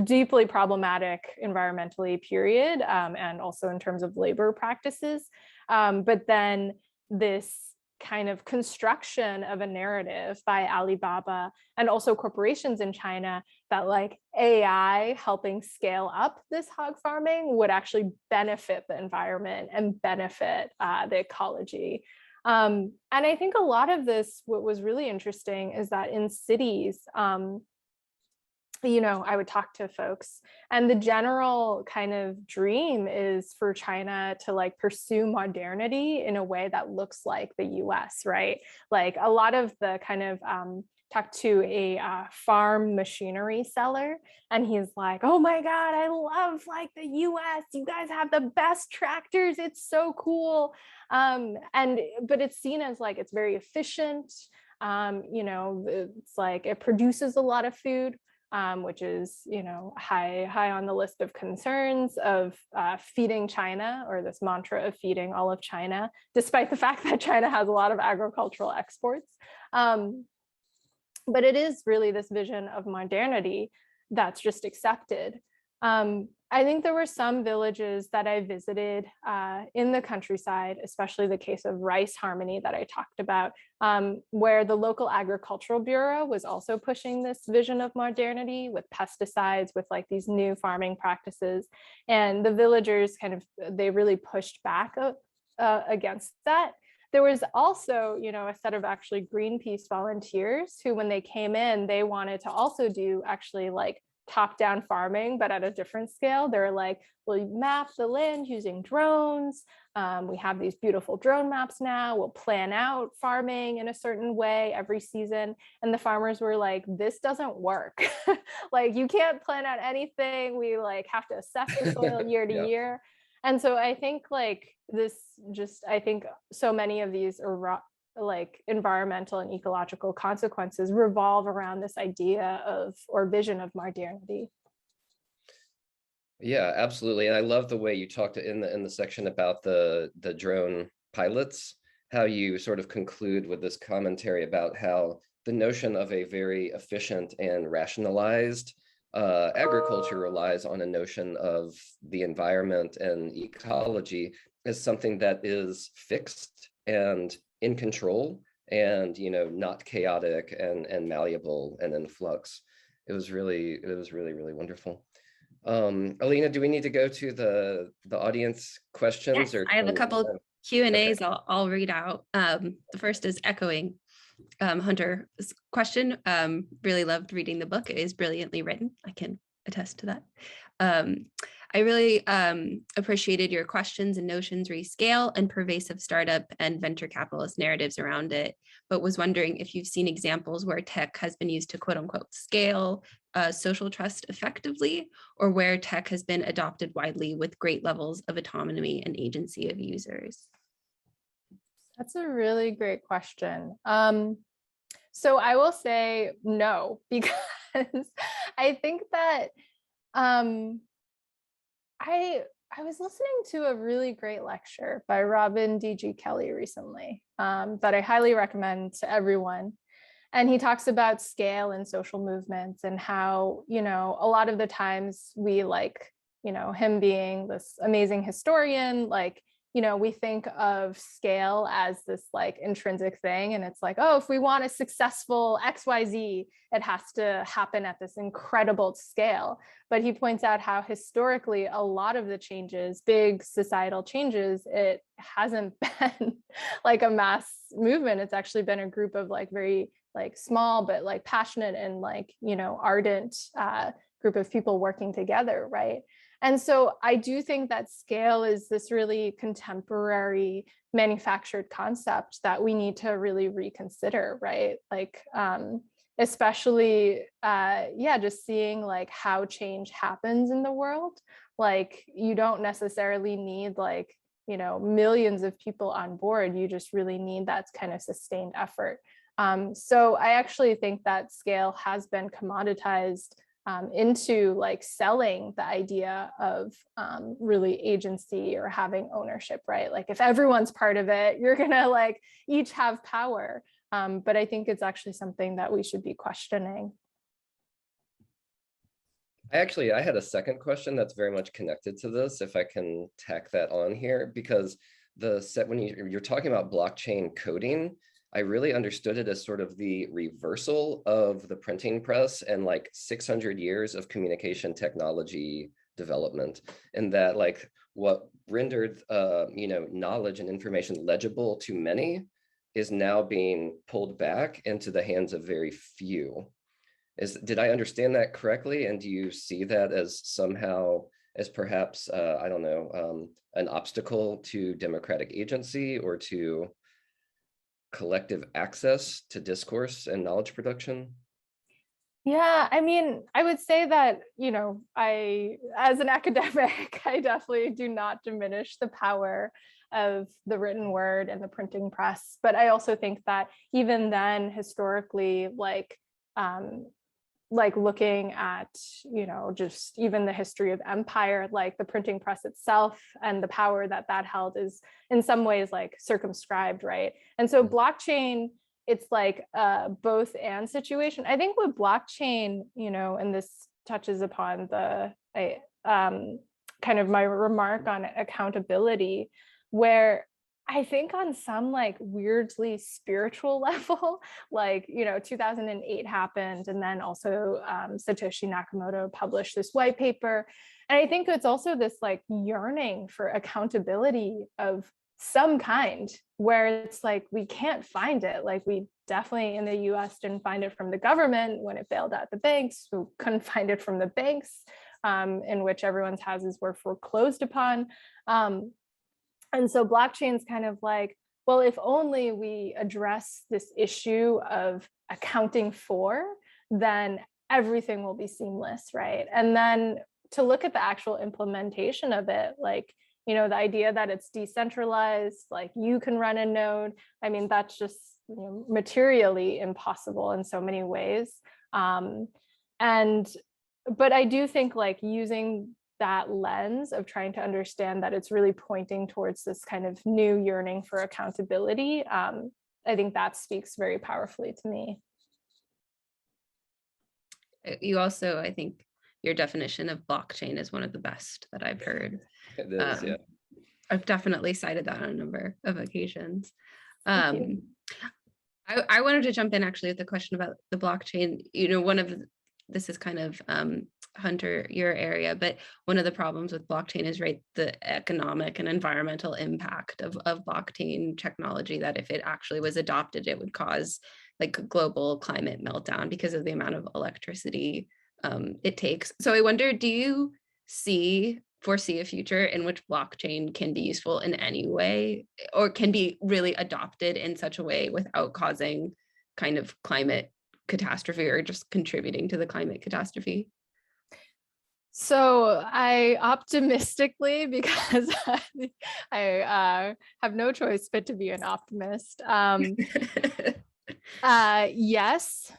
deeply problematic environmentally, period, and also in terms of labor practices. But then this kind of construction of a narrative by Alibaba and also corporations in China that like AI helping scale up this hog farming would actually benefit the environment and benefit the ecology. And I think a lot of this, what was really interesting is that in cities, I would talk to folks and the general kind of dream is for China to like pursue modernity in a way that looks like the US, right? Like a lot of the kind of talked to a farm machinery seller and he's like, oh my God, I love like the US, you guys have the best tractors, it's so cool. But it's seen as like, it's very efficient. It's like, it produces a lot of food. Which is, high on the list of concerns of feeding China, or this mantra of feeding all of China, despite the fact that China has a lot of agricultural exports. But it is really this vision of modernity that's just accepted. I think there were some villages that I visited in the countryside, especially the case of rice harmony that I talked about, where the local agricultural bureau was also pushing this vision of modernity with pesticides, with like these new farming practices. And the villagers they really pushed back against that. There was also, a set of actually Greenpeace volunteers who, when they came in, they wanted to also do actually like top-down farming, but at a different scale. They're like, we'll map the land using drones. We have these beautiful drone maps now. We'll plan out farming in a certain way every season. And the farmers were like, this doesn't work. Like, you can't plan out anything. We like have to assess the soil year to year. And so I think like I think so many of these like environmental and ecological consequences revolve around this idea of, or vision of, modernity. Yeah, absolutely. And I love the way you talked in the section about the drone pilots, how you sort of conclude with this commentary about how the notion of a very efficient and rationalized agriculture relies on a notion of the environment and ecology as something that is fixed and in control and, you know, not chaotic and malleable and in flux. It was really, really wonderful. Alina, do we need to go to the audience questions? Yes, I have a couple Q&As. Okay. I'll read out. The first is echoing Hunter's question. Really loved reading the book. It is brilliantly written. I can attest to that. I really appreciated your questions and notions rescale and pervasive startup and venture capitalist narratives around it, but was wondering if you've seen examples where tech has been used to quote unquote scale social trust effectively, or where tech has been adopted widely with great levels of autonomy and agency of users. That's a really great question. So I will say no, because I think that I was listening to a really great lecture by Robin D.G. Kelly recently that I highly recommend to everyone. And he talks about scale and social movements and how, you know, a lot of the times we like, you know, him being this amazing historian, like, you know, we think of scale as this like intrinsic thing. And it's like, oh, if we want a successful XYZ, it has to happen at this incredible scale. But he points out how historically a lot of the changes, big societal changes, it hasn't been like a mass movement. It's actually been a group of like very like small, but like passionate and like, you know, ardent group of people working together, right? And so I do think that scale is this really contemporary manufactured concept that we need to really reconsider, right? Like, especially, just seeing like how change happens in the world. Like, you don't necessarily need like, you know, millions of people on board. You just really need that kind of sustained effort. So I actually think that scale has been commoditized into like selling the idea of really agency or having ownership, right? Like if everyone's part of it, you're gonna like each have power. But I think it's actually something that we should be questioning. I had a second question that's very much connected to this, if I can tack that on here, because when you're talking about blockchain coding, I really understood it as sort of the reversal of the printing press and like 600 years of communication technology development, and that like what rendered knowledge and information legible to many is now being pulled back into the hands of very few. Did I understand that correctly? And do you see that as somehow as perhaps an obstacle to democratic agency or to collective access to discourse and knowledge production? Yeah, I mean, I would say that, you know, as an academic, I definitely do not diminish the power of the written word and the printing press. But I also think that even then, historically, like looking at, you know, just even the history of empire, like the printing press itself and the power that that held is in some ways like circumscribed, right? And so blockchain, it's like both and situation. I think with blockchain, you know, and this touches upon the kind of my remark on accountability, where I think on some like weirdly spiritual level, like, you know, 2008 happened, and then also Satoshi Nakamoto published this white paper. And I think it's also this like yearning for accountability of some kind, where it's like, we can't find it. Like we definitely in the US didn't find it from the government when it bailed out the banks. We couldn't find it from the banks in which everyone's houses were foreclosed upon. And so blockchain's kind of like, well, if only we address this issue of accounting for, then everything will be seamless, right? And then to look at the actual implementation of it, like, you know, the idea that it's decentralized, like you can run a node, I mean, that's just, you know, materially impossible in so many ways. But I do think like using that lens of trying to understand that it's really pointing towards this kind of new yearning for accountability, I think that speaks very powerfully to me. You also, I think your definition of blockchain is one of the best that I've heard. It is, yeah. I've definitely cited that on a number of occasions. Thank you. I wanted to jump in actually with the question about the blockchain. You know, this is kind of Hunter, your area, but one of the problems with blockchain is, right, the economic and environmental impact of blockchain technology, that if it actually was adopted, it would cause like a global climate meltdown because of the amount of electricity it takes. So I wonder, do you foresee a future in which blockchain can be useful in any way, or can be really adopted in such a way without causing kind of climate catastrophe or just contributing to the climate catastrophe? So I optimistically, because I have no choice but to be an optimist. Yes,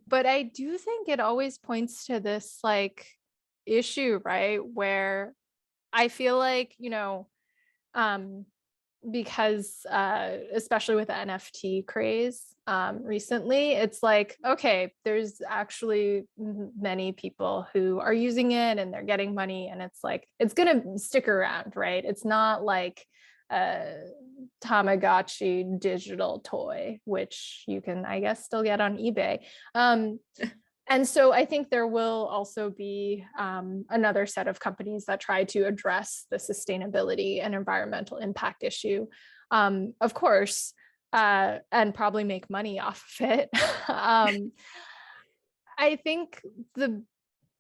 but I do think it always points to this like issue, right? Where I feel like, you know, because especially with the NFT craze recently, it's like, okay, there's actually many people who are using it and they're getting money, and it's like, it's gonna stick around, right? It's not like a Tamagotchi digital toy, which you can, I guess, still get on eBay. And so I think there will also be another set of companies that try to address the sustainability and environmental impact issue, of course, and probably make money off of it. I think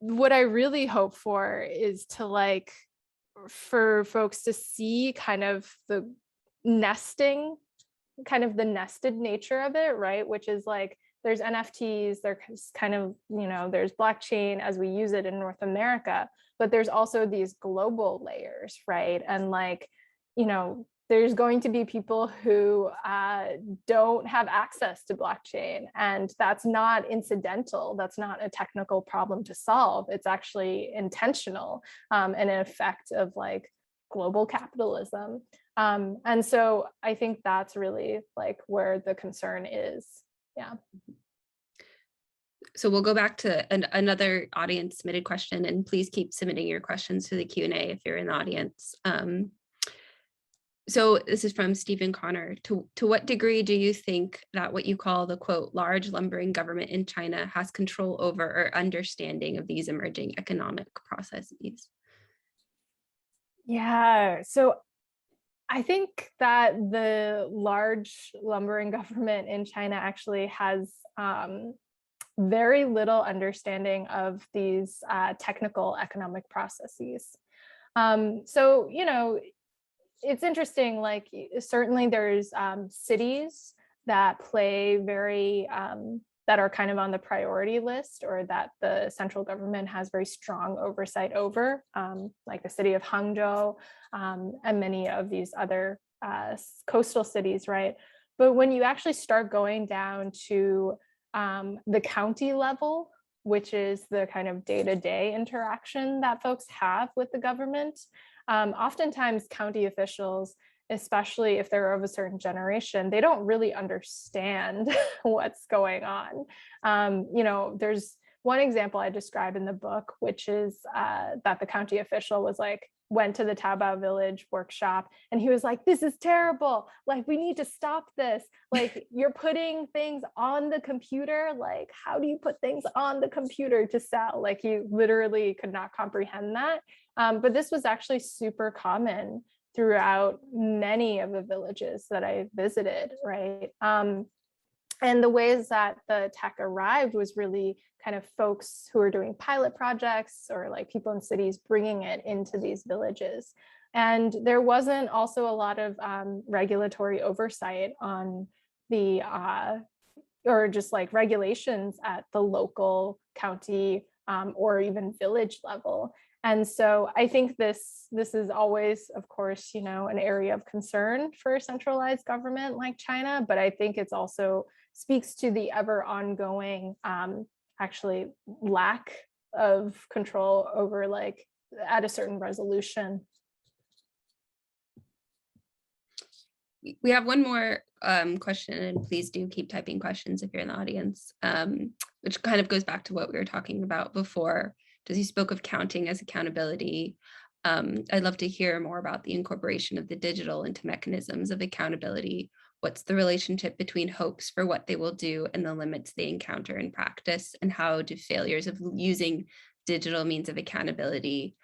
what I really hope for is to like, for folks to see kind of the nested nature of it, right? Which is like, there's NFTs, there's kind of, you know, there's blockchain as we use it in North America, but there's also these global layers, right? And like, you know, there's going to be people who don't have access to blockchain, and that's not incidental. That's not a technical problem to solve. It's actually intentional and an effect of like global capitalism. And so I think that's really like where the concern is. Yeah. So we'll go back to another audience submitted question, and please keep submitting your questions to the Q&A if you're in the audience. So this is from Stephen Connor. To what degree do you think that what you call the, quote, large lumbering government in China has control over or understanding of these emerging economic processes? Yeah, so I think that the large lumbering government in China actually has very little understanding of these technical economic processes. So, you know, it's interesting, like certainly there's cities that play very, that are kind of on the priority list, or that the central government has very strong oversight over, like the city of Hangzhou and many of these other coastal cities, right? But when you actually start going down to the county level, which is the kind of day-to-day interaction that folks have with the government, oftentimes county officials, especially if they're of a certain generation, they don't really understand what's going on. You know, there's one example I describe in the book, which is that the county official went to the Taobao Village workshop, and he was like, this is terrible. Like, we need to stop this. Like, you're putting things on the computer. Like, how do you put things on the computer to sell? Like, he literally could not comprehend that. But this was actually super common throughout many of the villages that I visited, right? And the ways that the tech arrived was really kind of folks who are doing pilot projects, or like people in cities bringing it into these villages. And there wasn't also a lot of regulatory oversight on the, or just like regulations at the local, county, or even village level. And so I think this is always, of course, you know, an area of concern for a centralized government like China, but I think it's also speaks to the ever ongoing actually lack of control over like at a certain resolution. We have one more question, and please do keep typing questions if you're in the audience, which kind of goes back to what we were talking about before. As you spoke of counting as accountability, I'd love to hear more about the incorporation of the digital into mechanisms of accountability. What's the relationship between hopes for what they will do and the limits they encounter in practice? And how do failures of using digital means of accountability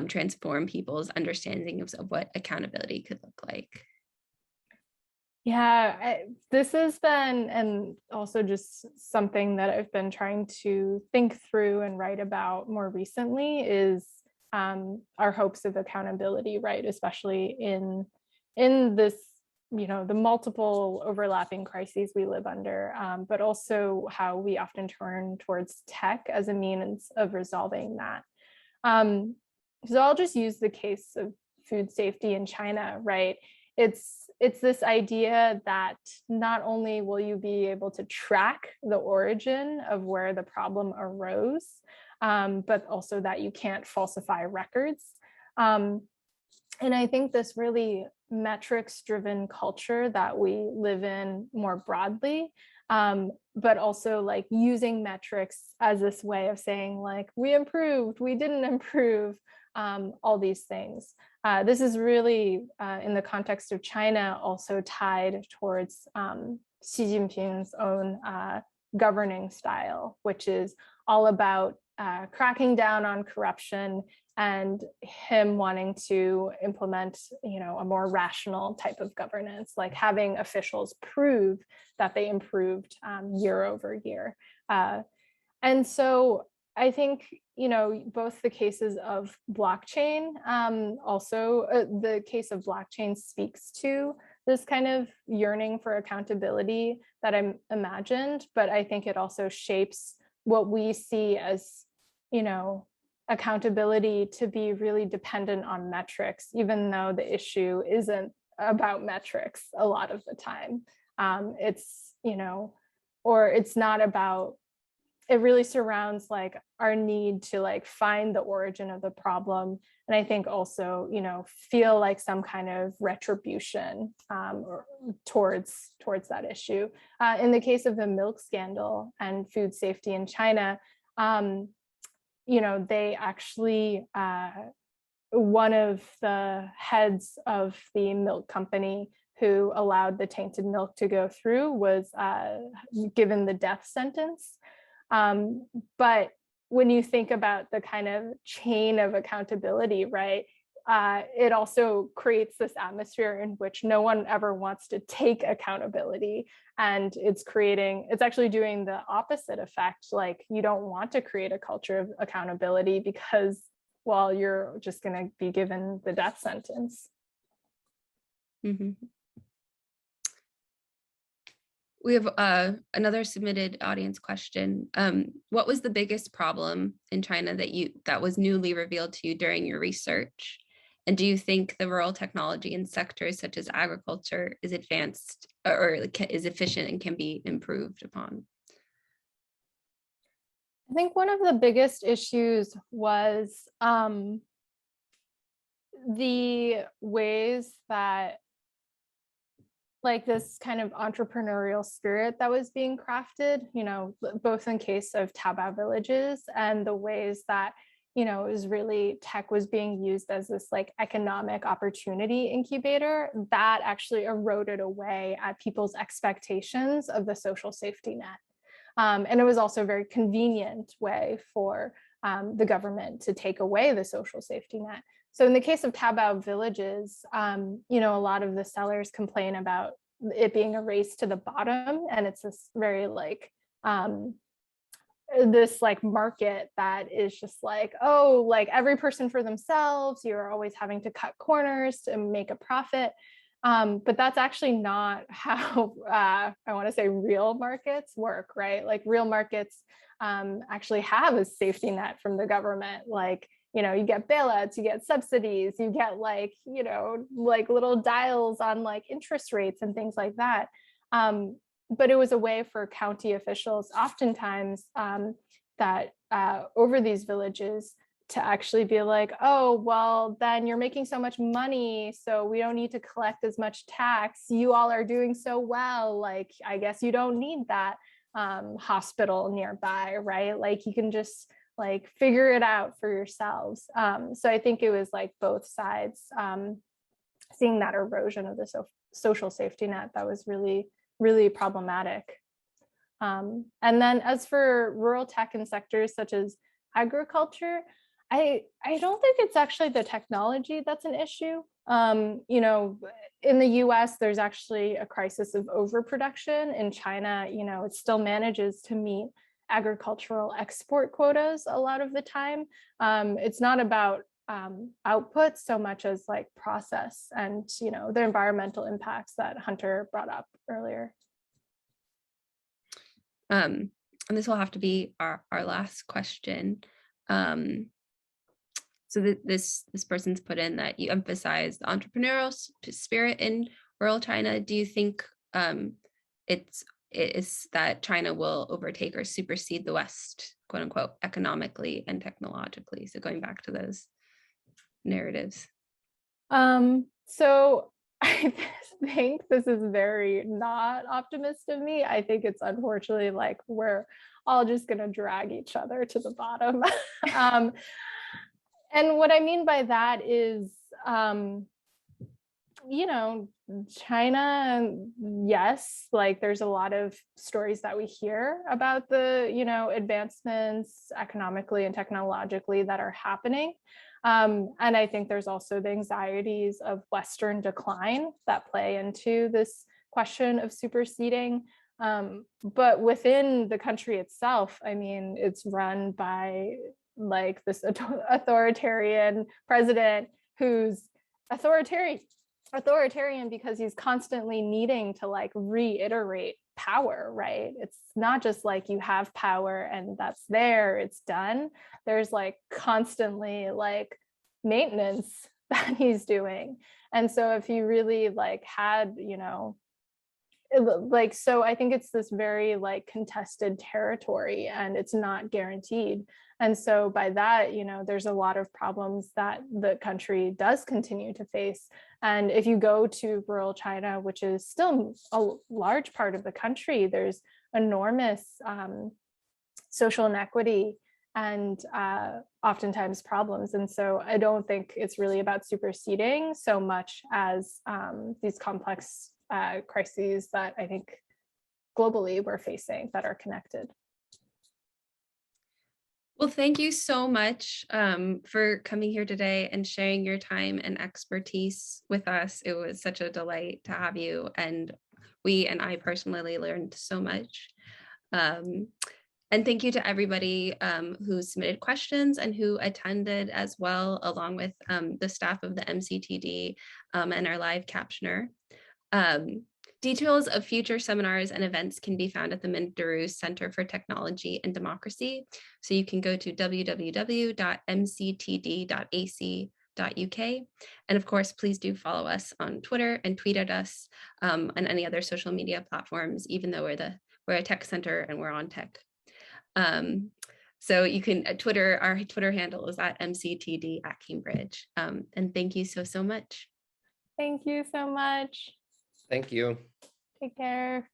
transform people's understanding of what accountability could look like? Yeah, this has been, and also just something that I've been trying to think through and write about more recently is our hopes of accountability, right? Especially in this, you know, the multiple overlapping crises we live under, but also how we often turn towards tech as a means of resolving that. So I'll just use the case of food safety in China, right? It's this idea that not only will you be able to track the origin of where the problem arose, but also that you can't falsify records. And I think this really metrics-driven culture that we live in more broadly, but also like using metrics as this way of saying like, we improved, we didn't improve, all these things. This is really, in the context of China, also tied towards Xi Jinping's own governing style, which is all about cracking down on corruption and him wanting to implement, you know, a more rational type of governance, like having officials prove that they improved year over year. And so I think, you know, both the cases of blockchain, also the case of blockchain speaks to this kind of yearning for accountability that I imagined, but I think it also shapes what we see as, you know, accountability to be really dependent on metrics, even though the issue isn't about metrics a lot of the time. It's, you know, or it's not about, it really surrounds like our need to like find the origin of the problem. And I think also, you know, feel like some kind of retribution or towards that issue. In the case of the milk scandal and food safety in China, you know, they actually, one of the heads of the milk company who allowed the tainted milk to go through was given the death sentence. But when you think about the kind of chain of accountability, right, it also creates this atmosphere in which no one ever wants to take accountability. And it's actually doing the opposite effect. Like you don't want to create a culture of accountability because, well, you're just going to be given the death sentence. Mm-hmm. We have another submitted audience question. What was the biggest problem in China that was newly revealed to you during your research? And do you think the rural technology in sectors such as agriculture is advanced or is efficient and can be improved upon? I think one of the biggest issues was the ways that like this kind of entrepreneurial spirit that was being crafted, you know, both in case of Taobao Villages and the ways that, you know, it was really tech was being used as this like economic opportunity incubator that actually eroded away at people's expectations of the social safety net. And it was also a very convenient way for the government to take away the social safety net. So in the case of Taobao Villages, you know, a lot of the sellers complain about it being a race to the bottom, and it's this very like this like market that is just like, oh, like every person for themselves, you're always having to cut corners to make a profit. But that's actually not how I want to say real markets work, right? Like real markets actually have a safety net from the government. Like, you know, you get bailouts, you get subsidies, you get like, you know, like little dials on like interest rates and things like that. But it was a way for county officials oftentimes that over these villages to actually be like, oh, well, then you're making so much money, so we don't need to collect as much tax. You all are doing so well. Like, I guess you don't need that hospital nearby, right? Like you can just like figure it out for yourselves. So I think it was like both sides seeing that erosion of the social safety net that was really, really problematic. And then as for rural tech and sectors such as agriculture, I don't think it's actually the technology that's an issue. You know, in the US, there's actually a crisis of overproduction. In China, you know, it still manages to meet agricultural export quotas a lot of the time. It's not about output so much as like process and, you know, the environmental impacts that Hunter brought up earlier. And this will have to be our last question. So this person's put in that you emphasize the entrepreneurial spirit in rural China. Do you think it is that China will overtake or supersede the West, quote unquote, economically and technologically? So going back to those narratives. So I think this is very not optimistic of me. I think it's unfortunately like we're all just going to drag each other to the bottom. And what I mean by that is, you know, China, yes, like there's a lot of stories that we hear about the, you know, advancements economically and technologically that are happening. And I think there's also the anxieties of Western decline that play into this question of superseding. But within the country itself, I mean, it's run by like this authoritarian president who's authoritarian because he's constantly needing to like reiterate power, right? It's not just like you have power and that's there, it's done. There's like constantly like maintenance that he's doing. And so if you really like had, you know, like, so I think it's this very like contested territory and it's not guaranteed. And so by that, you know, there's a lot of problems that the country does continue to face. And if you go to rural China, which is still a large part of the country, there's enormous social inequity and oftentimes problems. And so I don't think it's really about superseding so much as these complex crises that I think globally we're facing that are connected. Well, thank you so much for coming here today and sharing your time and expertise with us. It was such a delight to have you, and we and I personally learned so much. And thank you to everybody who submitted questions and who attended as well, along with the staff of the MCTD and our live captioner. Details of future seminars and events can be found at the Minderoo Centre for Technology and Democracy. So you can go to www.mctd.ac.uk. And of course, please do follow us on Twitter and tweet at us on any other social media platforms, even though we're a tech center and we're on tech. So you can our Twitter handle is at mctd@Cambridge. And thank you so much. Thank you so much. Thank you. Take care.